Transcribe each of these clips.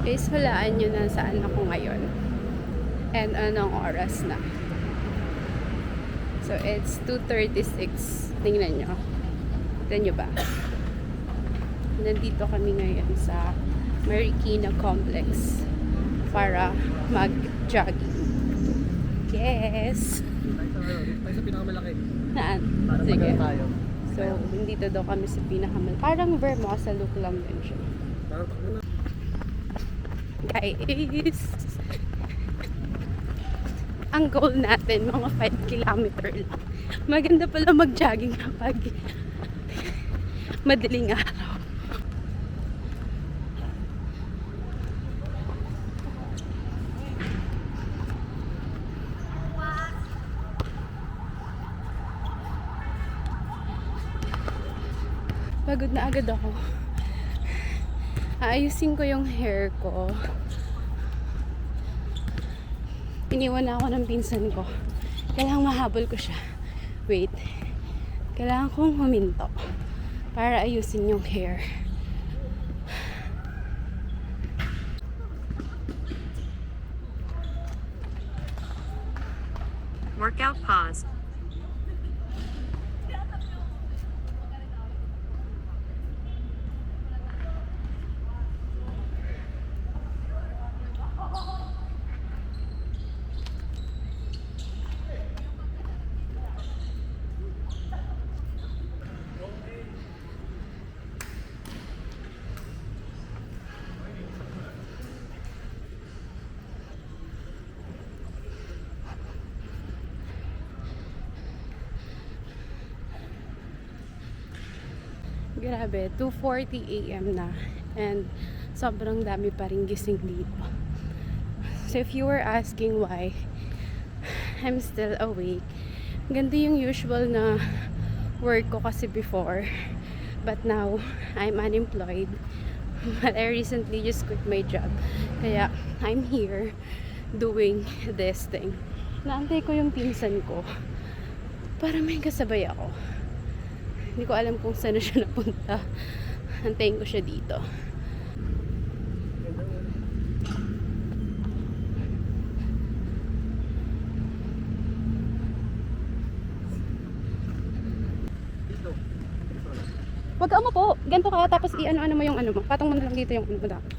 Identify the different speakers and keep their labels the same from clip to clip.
Speaker 1: Guys, hulaan nyo na saan ako ngayon. And anong oras na. So, it's 2:36. Tingnan nyo. Tingnan nyo ba? Nandito kami ngayon sa Marikina Complex para mag-jogging. Yes!
Speaker 2: Tayo sa pinakamalaki.
Speaker 1: Naan?
Speaker 2: Para
Speaker 1: Sige.
Speaker 2: tayo.
Speaker 1: So, nandito daw kami sa pinakamalaki. Parang Vermosa look lang din siya.
Speaker 2: Parang takbo na.
Speaker 1: Guys! Ang goal natin, mga 5 kilometer lang. Maganda pala mag-jogging kapag madaling araw. Pagod na agad ako. Aayusin ko yung hair ko. Iniwan na ako ng pinsan ko. Kailangan mahabol ko siya. Wait. Kailangan kong huminto para ayusin yung hair.
Speaker 3: Workout pause.
Speaker 1: Grabe, 2:40 AM na. And sobrang dami pa rin gising dito. So if you were asking why I'm still awake, ganito yung usual na work ko kasi before. But now, I'm unemployed. But I recently just quit my job. Kaya, I'm here doing this thing. Naantay ko yung pinsan ko para may kasabay ako. Hindi ko alam kung saan na siya napunta. Antayin ko siya dito. Wag ka umupo. Ganito ka, tapos i-ano-ano mo yung ano mo. Patong mo na lang dito yung ano mo dapat.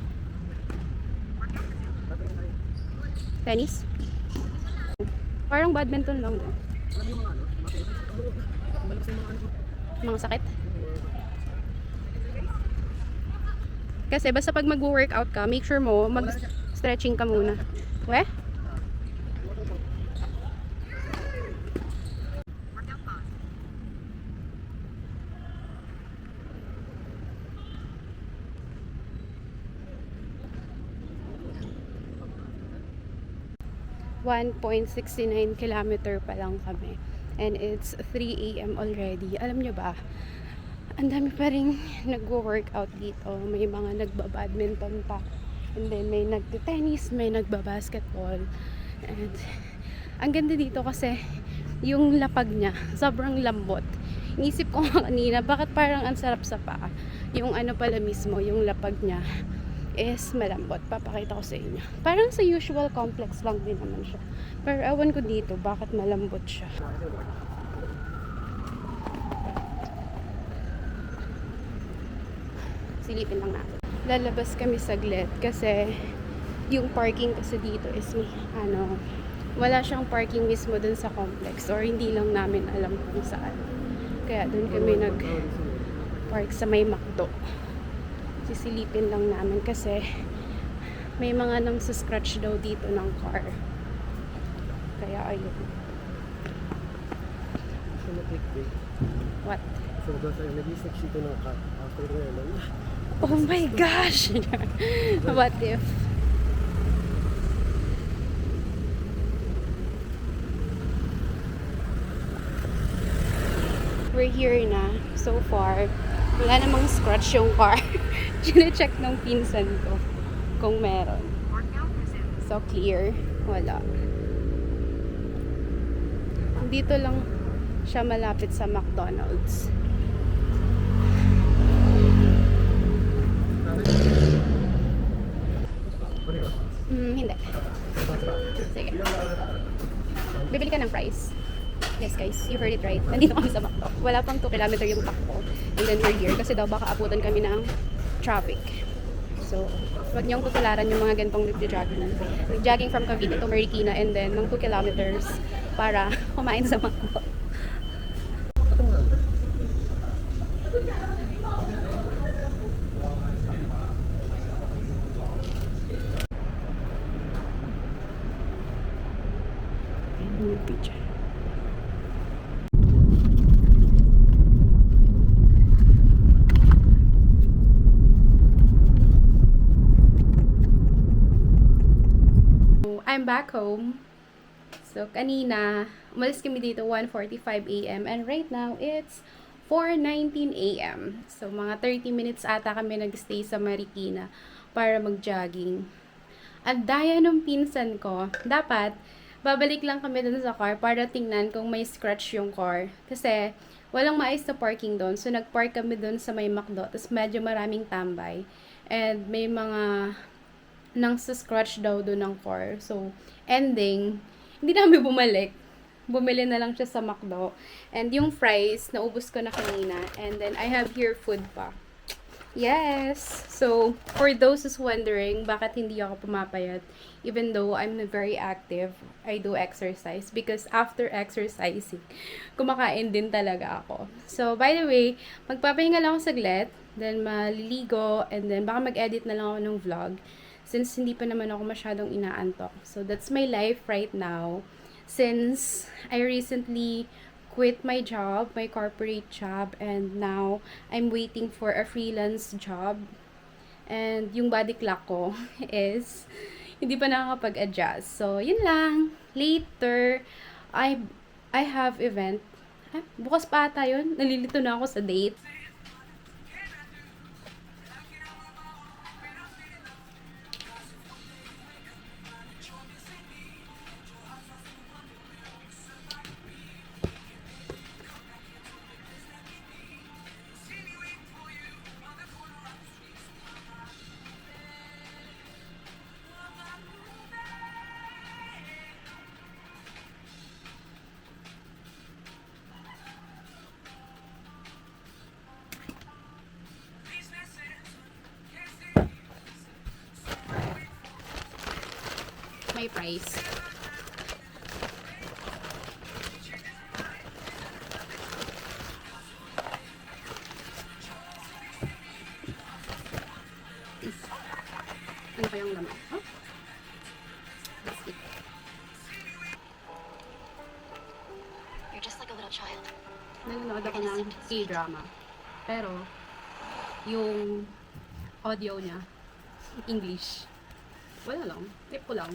Speaker 1: Tennis? Parang badminton lang din. Mga sakit? Kasi basta pag mag-workout ka, make sure mo mag-stretching ka muna. We? .69 kilometer pa lang kami. And it's 3 AM already. Alam nyo ba, ang dami pa rin nagwo-workout dito. May mga nagba-badminton pa. And then may nagte-tennis, may nagba-basketball. And ang ganda dito kasi yung lapag niya, sobrang lambot. Inisip ko nga kanina, bakit parang ang sarap sa paa? Yung ano pala mismo, yung lapag niya is malambot. Papakita ko sa inyo. Parang sa usual complex lang din naman siya. Pero ewan ko dito, bakit malambot siya. Silipin lang natin. Lalabas kami saglit kasi yung parking kasi dito is wala siyang parking mismo dun sa complex or hindi lang namin alam kung saan. Kaya dun kami nag-park sa may McDo. Sisilipin lang namin kasi may mga nang scratch daw dito ng car. Kaya ayun. What? Oh my gosh! What if? We're here na. So far, wala namang scratch yung car. Chine-check ng pinsan ko kung meron. So clear. Wala. Dito lang siya malapit sa McDonald's. Sige. Bibili ka ng fries. Yes guys, you heard it right. Nandito kami sa McDo. Wala pang 2 kilometer yung takbo. And then we're here kasi daw baka abutan kami ng traffic. So, wag niyong tutularan yung mga ganitong nagja-jogging. Nag-jogging from Cavite to Marikina and then ng 2 kilometers para kumain sa McDo. Picture. I'm back home. So, kanina, umalis kami dito 1:45 a.m. and right now, it's 4:19 a.m. So, mga 30 minutes ata kami nag-stay sa Marikina para mag-jogging. At daya nung pinsan ko, dapat, babalik lang kami dun sa car para tingnan kung may scratch yung car. Kasi, walang maayos na parking doon. So, nag-park kami dun sa may McDo. Tapos, medyo maraming tambay. And, may mga nang sa scratch daw doon ng car. So, ending, hindi na kami bumalik. Bumili na lang siya sa McDo. And yung fries, naubos ko na kanina. And then, I have here food pa. Yes! So, for those who's wondering, bakit hindi ako pumapayat, even though I'm very active, I do exercise. Because after exercising, kumakain din talaga ako. So, by the way, magpapahinga lang ako saglit. Then, maliligo. And then, baka mag-edit na lang ako ng vlog. Since hindi pa naman ako masyadong inaantok. So, that's my life right now. Since I recently quit my job, my corporate job, and now I'm waiting for a freelance job. And yung body clock ko is hindi pa nakakapag-adjust. So, yun lang. Later, I have event. Bukas pa ata yun. Nalilito na ako sa date. May price. Ano pa yung laman? Oh? That's it.
Speaker 3: You're just like a little child.
Speaker 1: Nanonood ako ng K-drama. Pero, yung audio niya, English. Wala lang. Tip ko lang.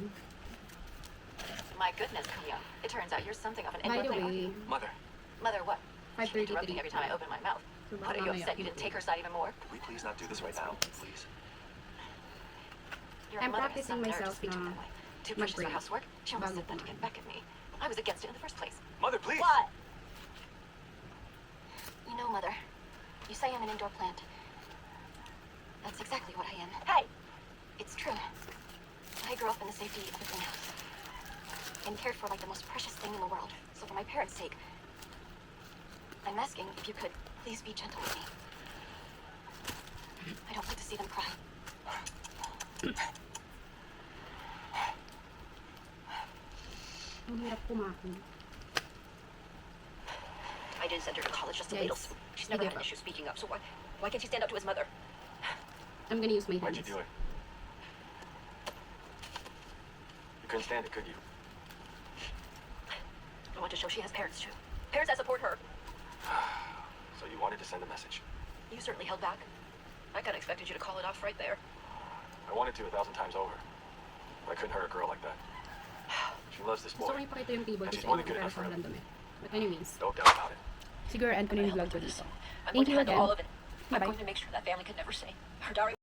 Speaker 3: My goodness, Kuya. It turns out you're something of an
Speaker 1: By the
Speaker 3: indoor
Speaker 1: way,
Speaker 3: player.
Speaker 2: Mother,
Speaker 3: Mother, what? She
Speaker 1: 5:33.
Speaker 3: interrupts me every time I open my mouth.
Speaker 1: So,
Speaker 3: What,
Speaker 1: baka
Speaker 3: are you
Speaker 1: mamaya
Speaker 3: upset you didn't take her side even more?
Speaker 2: can we please not do this right now? Please.
Speaker 3: Your
Speaker 1: I'm
Speaker 3: mother has
Speaker 1: practicing
Speaker 3: some nerve to
Speaker 1: myself
Speaker 3: speak to me
Speaker 1: na
Speaker 3: that way. Too precious for
Speaker 1: mag-break.
Speaker 3: housework. She almost
Speaker 1: Bago
Speaker 3: said that to
Speaker 1: kumain.
Speaker 3: get back at me. I was against it in the first place.
Speaker 2: Mother, please!
Speaker 3: What? You know, Mother, you say I'm an indoor plant. That's exactly what I am. Hey! It's true. I grew up in the safety of a greenhouse and cared for like the most precious thing in the world. So for my parents' sake, I'm asking if you could please be gentle with me. I don't like to see them cry.
Speaker 1: Ang hirap kumain.
Speaker 3: I didn't send her to college just to
Speaker 1: Yes.
Speaker 3: ladle soup. She's never
Speaker 1: You
Speaker 3: had an
Speaker 1: give
Speaker 3: issue speaking up, so why can't she stand up to his mother?
Speaker 1: I'm gonna use my
Speaker 2: Why'd
Speaker 1: hands.
Speaker 2: you do it? You couldn't stand it, could you?
Speaker 3: I want to show she has parents too. Parents that support her.
Speaker 2: So you wanted to send a message.
Speaker 3: You certainly held back. I kind of expected you to call it off right there.
Speaker 2: I wanted to 1,000 times over. But I couldn't hurt a girl like that. She loves this
Speaker 1: Gusto ko
Speaker 2: boy.
Speaker 1: ipakita yung table
Speaker 2: And
Speaker 1: ko
Speaker 2: she's
Speaker 1: sa
Speaker 2: more
Speaker 1: inyo
Speaker 2: than good
Speaker 1: pero
Speaker 2: enough for
Speaker 1: sobrang
Speaker 2: him.
Speaker 1: dumi. But anyways,
Speaker 2: No doubt about it.
Speaker 1: siguro end ko na
Speaker 3: I'm
Speaker 1: yung vlog ko
Speaker 3: gonna help
Speaker 1: dito.
Speaker 3: you do this. I'm
Speaker 1: Thank
Speaker 3: going
Speaker 1: you
Speaker 3: to handle
Speaker 1: again.
Speaker 3: all of it. I'm
Speaker 1: Bye-bye.
Speaker 3: going to make sure that family could never say her Dari